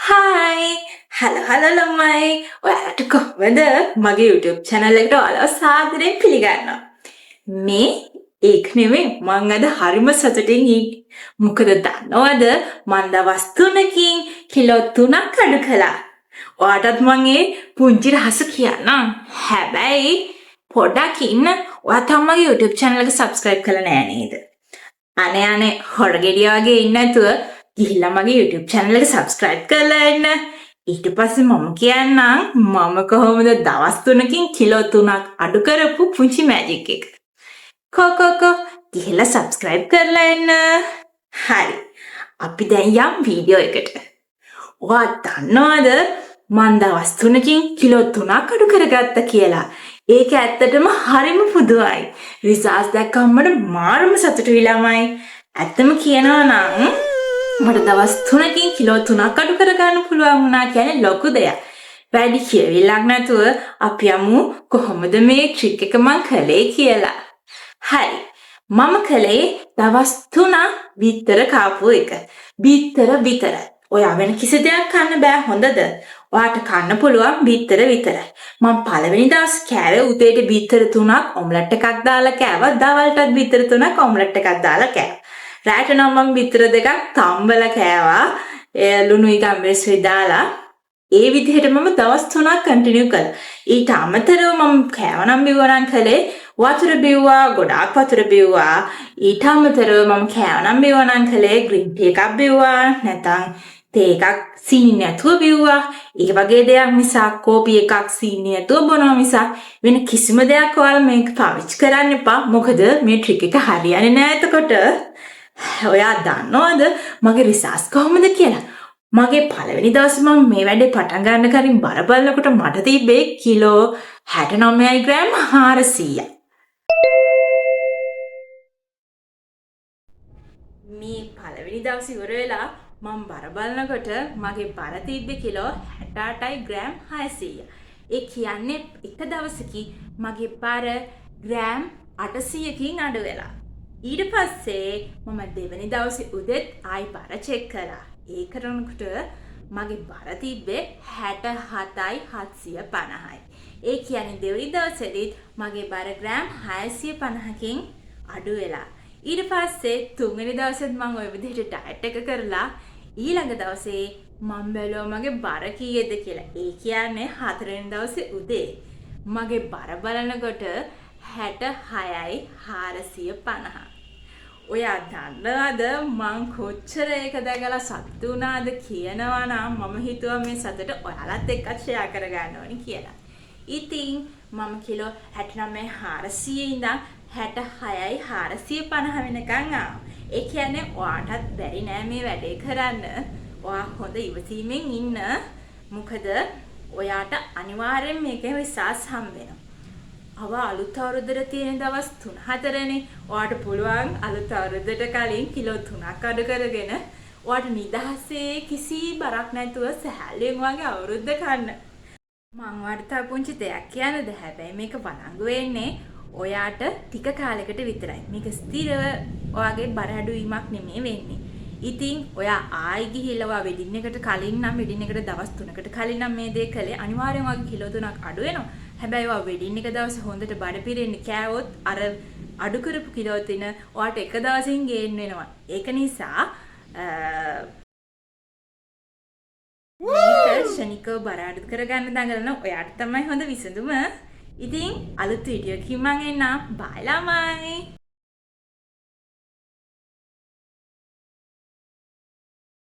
Hi hello ළමයි ඔයාලට කොහොමද මගේ YouTube channel එකට ඔයාලව සාදරයෙන් පිළිගන්නවා. මේ ඒක නෙමෙයි මං අද හරිම සතුටින් ඉන්නේ. මොකද දන්නවද මං දවස් 3කින් කිලෝ 3ක් අඩු කළා. ඔයාටත් මං ඒ පුංචි රහස කියන්නම්. හැබැයි පොඩක් ඉන්න ඔයා තාම මගේ YouTube channel එක subscribe කරලා නෑ නේද? අනේ හොරගෙඩිය වගේ ඉන්නේ නැතුව ගිහිල්ලා මගේ YouTube channel එක subscribe කරලා එන්න. ඊට පස්සේ මම කියන්නම් මම කොහොමද දවස් 3කින් කිලෝ 3ක් අඩු කරපු පුංචි මැජික් එක. කො ගිහිල්ලා subscribe කරලා එන්න. හරි. අපි දැන් යම් වීඩියෝ එකට. ඔයා දන්නවද මං දවස් 3කින් කිලෝ 3ක් අඩු කරගත්තා කියලා? ඒක ඇත්තටම හරිම පුදුමයි. රිසල්ට්ස් දැක්කම මට මාරම සතුටුයි ළමයි. ඇත්තම කියනවා නම් මට දවස් 3කින් කිලෝ 3ක් අඩු කරගන්න පුළුවන් වුණා කියන්නේ ලොකු දෙයක්. වැඩි කියවිලක් නැතුව අපි යමු කොහොමද මේ ට්‍රික් එක මං කළේ කියලා. හරි. මම කළේ දවස් 3ක් බිත්තර කාපු එක. බිත්තර විතරයි. ඔයා වෙන කිසි දෙයක් කන්න බෑ හොඳද? ඔයාට කන්න පුළුවන් බිත්තර විතරයි. මම පළවෙනි දවස් කෑවේ උදේට බිත්තර 3ක් ඔම්ලට් එකක් දාලා කෑවා. දවල්ටත් බිත්තර 3ක් ඔම්ලට් එකක් දාලා කෑවා. රාට නම් මම බිත්තර දෙකක් තම්බලා කෑවා. ලුණුයි ගම්බෙස්යි දාලා. ඒ විදිහට මම දවස් 3ක් කන්ටිනියු කළා. ඊට අමතරව මම කෑවනම් බිව්වනම් කළේ වතුර බිව්වා, ගොඩාක් වතුර බිව්වා. ඊට අමතරව මම කෑවනම් බිව්වනම් කළේ ග්‍රීන් ටී එකක් බිව්වා. නැත්නම් තේ එකක් සීනි නැතුව බිව්වා. ඒ වගේ දෙයක් මිසක් කෝපි එකක් සීනි නැතුව බොනවා මිසක් වෙන කිසිම දෙයක් ඔයාලා මේක පාවිච්චි කරන්න එපා. මොකද මේ ට්‍රික් එක හරියන්නේ නැහැ එතකොට. ඔයා දන්නවද මගේ රිසර්ච් කොහොමද කියලා? මගේ පළවෙනි දවසේ මම මේ වැඩේ පටන් ගන්න කලින් බර බලනකොට මට තිබ්බේ කිලෝ 69 ග්‍රෑම් 400ක්. මේ පළවෙනි දවසේ ඉවර වෙලා මම බර බලනකොට මගේ බර තිබ්බේ කිලෝ 68 ග්‍රෑම් 600. ඒ කියන්නේ එක දවසකින් මගේ බර ග්‍රෑම් 800කින් අඩු වෙලා. ඊට පස්සේ මම දෙවෙනි දවසේ උදේත් ආයි බර චෙක් කළා. ඒ කරනකොට මගේ බර තිබ්බේ 67,750යි. ඒ කියන්නේ දෙවෙනි දවසේදීත් මගේ බර ග්‍රෑම් 650කින් අඩු වෙලා. ඊට පස්සේ තුන්වෙනි දවසෙත් මම ওই විදිහට ඩයට් එක කරලා ඊළඟ දවසේ මම බැලුවා මගේ බර කීයද කියලා. ඒ කියන්නේ හතරවෙනි දවසේ උදේ මගේ බර බලනකොට 66,450. ඔයා දන්නවද මං කොච්චර ඒක දැකලා සතුටු වුණාද කියනවා නම් මම හිතුවා මේ සතුට ඔයාලත් එක්කත් ෂෙයා කරගන්න ඕනි කියලා. ඉතින් මම කිලෝ 69,400 ඉඳන් 66,450 වෙනකන් ආවා. ඒ කියන්නේ ඔයාටත් බැරි නෑ මේ වැඩේ කරන්න. ඔයා හොඳ ඉවසීමෙන් ඉන්න. මොකද ඔයාට අනිවාර්යෙන් මේකේ රිසල්ට්ස් හම්බ වෙනවා. අව අලුත් අවුරුද්දට තියෙන දවස් 3-4නේ. ඔයාට පුළුවන් අලුත් අවුරුද්දට කලින් කිලෝ 3ක් අඩු කරගෙන ඔයාට නිදහසේ කිසි බරක් නැතුව සැහැල්ලුවෙන් වගේ අවුරුද්ද කන්න. මම ඔයාට තව පුංචි දෙයක් කියන්නද? හැබැයි මේක වළංගු වෙන්නේ ඔයාට ටික කාලයකට විතරයි. මේක ස්ථිරව ඔයාගේ බර අඩුවීමක් නෙමෙයි වෙන්නේ. ඉතින් ඔයා ආයි ගිහිල්ලා ඔයා වෙඩින් එකට කලින් නම් වෙඩින් එකට දවස් 3කට කලින් නම් මේ දේ කළේ අනිවාර්යෙන් ඔයාගේ කිලෝ 3ක් අඩු වෙනවා. හැබැයි ඔයා වෙඩින් එක දවසේ හොඳට බඩ පිරෙන්න කෑවොත් අර අඩු කරපු කිලෝ තින ඔයාට එක දවසින් ගේන් වෙනවා. ඒක නිසා මේක ශනිකව බර අඩු කරගන්න දඟලන ඔයාට තමයි හොඳ විසඳුම. ඉතින් අලුත් වීඩියෝ එකකින් මම එන්නම්. බයි ළමයි.